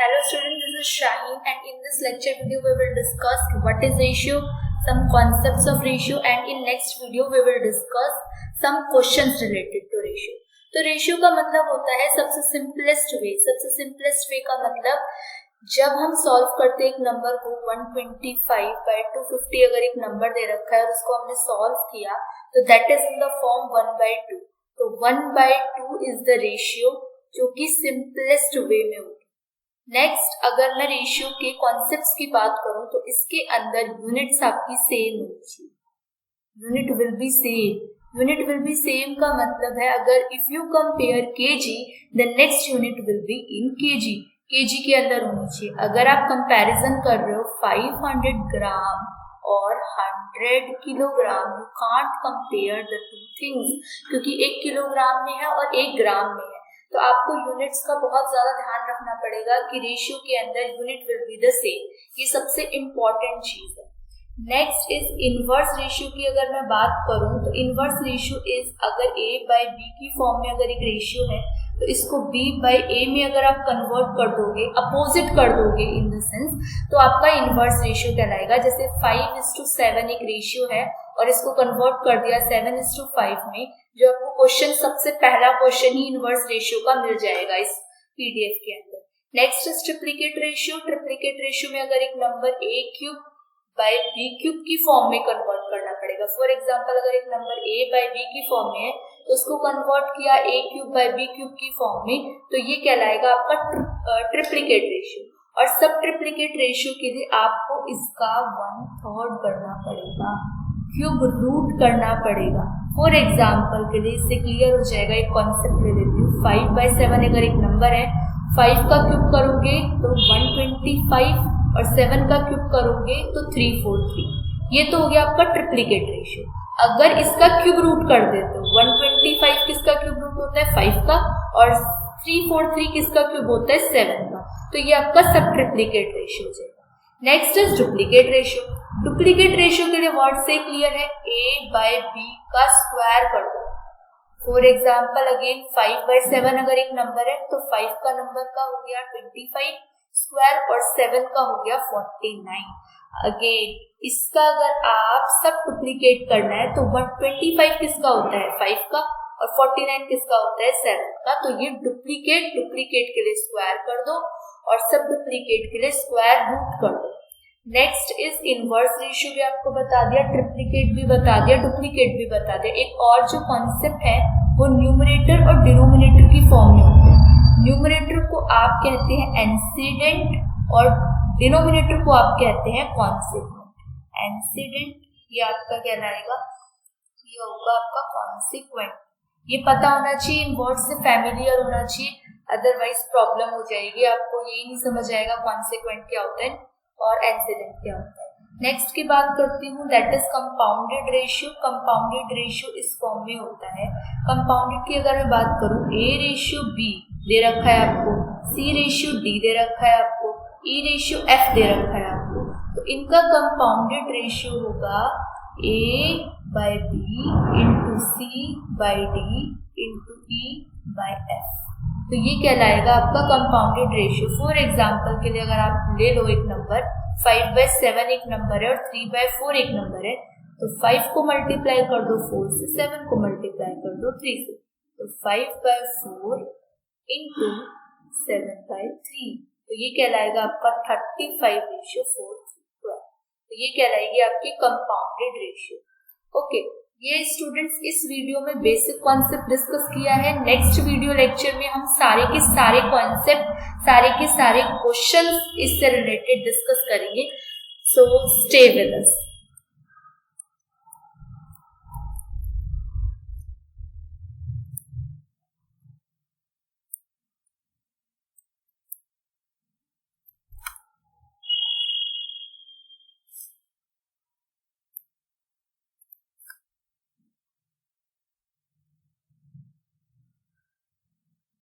Hello students, this is Shaheen and in this lecture video we will discuss what is ratio, some concepts of ratio and in next video we will discuss some questions related to ratio. तो ratio का मतलब होता है सबसे simplest way का मतलब जब हम सॉल्व करते एक नंबर को 125/250 अगर एक नंबर दे रखा है और उसको हमने सॉल्व किया तो that is in the form 1/2. तो 1/2 इज द रेशियो जो कि सिंपलेस्ट वे में होगी. नेक्स्ट अगर मैं रेशियो के कॉन्सेप्ट्स की बात करूं तो इसके अंदर यूनिट्स आपकी सेम होनी चाहिए. यूनिट विल बी सेम का मतलब है अगर if you compare kg then next unit will be in kg के अंदर होनी चाहिए. अगर आप कंपैरिजन कर रहे हो 500 ग्राम और 100 kilogram, you can't compare the two things क्योंकि 1 किलोग्राम में है और 1 ग्राम में है. तो आपको यूनिट्स का बहुत ज्यादा ध्यान रखना पड़ेगा कि रेशियो के अंदर unit will be the same. ये सबसे इम्पोर्टेंट चीज है. नेक्स्ट इज इनवर्स रेशियो की अगर मैं बात करूं तो इनवर्स रेशियो इज अगर a बाय b की फॉर्म में अगर एक रेशियो है तो इसको b बाय a में अगर आप कन्वर्ट कर दोगे, अपोजिट कर दोगे इन द सेंस, तो आपका इनवर्स रेशियो कहलाएगा. जैसे 5:7 एक रेशियो है और इसको कन्वर्ट कर दिया 7:5 में, जो आपको क्वेश्चन सबसे पहला क्वेश्चन ही इनवर्स रेशियो का मिल जाएगा इस पीडीएफ के अंदर. नेक्स्ट इज ट्रिप्लिकेट रेशियो में अगर एक नंबर a³ बाय b³ की फॉर्म में कन्वर्ट करना पड़ेगा. फॉर एग्जांपल अगर एक नंबर a बाय b की फॉर्म में है तो उसको कन्वर्ट किया a³ बाय b³ की फॉर्म में, तो ये कहलाएगा आपका ट्रिप्लिकेट रेशियो. और सब ट्रिप्लिकेट रेशियो के लिए आपको इसका 1/3 करना पड़ेगा, क्यूब रूट करना पड़ेगा. फॉर एग्जाम्पल के लिए इससे क्लियर हो जाएगा एक कॉन्सेप्ट ले लेती हूँ. 5/7 अगर एक नंबर है, 5 का क्यूब करोगे तो 125 और 7 का क्यूब करोगे तो 343. ये तो हो गया आपका ट्रिप्लिकेट रेशियो. अगर इसका क्यूब रूट कर देते हो, 125 किसका क्यूब रूट होता है 5 का और 343 किसका क्यूब होता है 7 का, तो ये आपका सब ट्रिप्लिकेट रेशियो हो जाएगा. नेक्स्ट इज डुप्लीकेट रेशियो के लिए वर्ड से क्लियर है, a बाय b का स्क्वायर कर दो. फॉर एग्जाम्पल अगेन 5/7 अगर एक नंबर है तो 5 का नंबर का हो गया 25 स्क्वायर और 7 का हो गया 49. अगेन इसका अगर आप सब डुप्लीकेट करना है तो 125 किसका होता है 5 का और 49 किसका होता है 7 का. तो ये डुप्लीकेट के लिए स्क्वायर कर दो और सब डुप्लीकेट के लिए स्क्वायर रूट कर दो. नेक्स्ट इज इनवर्स रेशियो भी आपको बता दिया, ट्रिप्लिकेट भी बता दिया, डुप्लीकेट भी बता दिया. एक और जो कॉन्सेप्ट है वो न्यूमरेटर और डिनोमिनेटर की फॉर्म में होते हैं. न्यूमरेटर को आप कहते हैं एंसीडेंट और डिनोमिनेटर को आप कहते हैं कॉन्सिक्वेंट. एंसीडेंट ये आपका कहलाएगा, ये होगा आपका कॉन्सिक्वेंट. ये पता होना चाहिए, इन वर्ड से फैमिलियर होना चाहिए, अदरवाइज प्रॉब्लम हो जाएगी. आपको यही नहीं समझ आएगा कॉन्सिक्वेंट क्या होता है और एंसीडेंट क्या होता है. नेक्स्ट की बात करती हूँ, दैट इज कंपाउंडेड रेशियो इस फॉर्म में होता है. कंपाउंडेड की अगर मैं बात करूँ, a/b दे रखा है आपको, c/d दे रखा है आपको, e/f दे रखा है आपको, तो इनका कंपाउंडेड रेशियो होगा a by b into c by d into e by f. तो ये कहलाएगा आपका कंपाउंडेड रेशियो. फॉर एग्जाम्पल के लिए अगर आप ले लो एक नंबर 5/7 एक नंबर है और 3/4 एक नंबर है, तो 5 को मल्टीप्लाई कर दो 4 से, 7 को मल्टीप्लाई कर दो 3 से, तो 5/4 इंटू 7/3. तो ये कहलाएगा आपका 35/4. तो ये कहलाएगी आपकी कंपाउंडेड रेशियो. ओके, ये स्टूडेंट्स इस वीडियो में बेसिक कॉन्सेप्ट डिस्कस किया है. नेक्स्ट वीडियो लेक्चर में हम सारे के सारे कॉन्सेप्ट, सारे के सारे क्वेश्चंस इससे रिलेटेड डिस्कस करेंगे. So stay with us.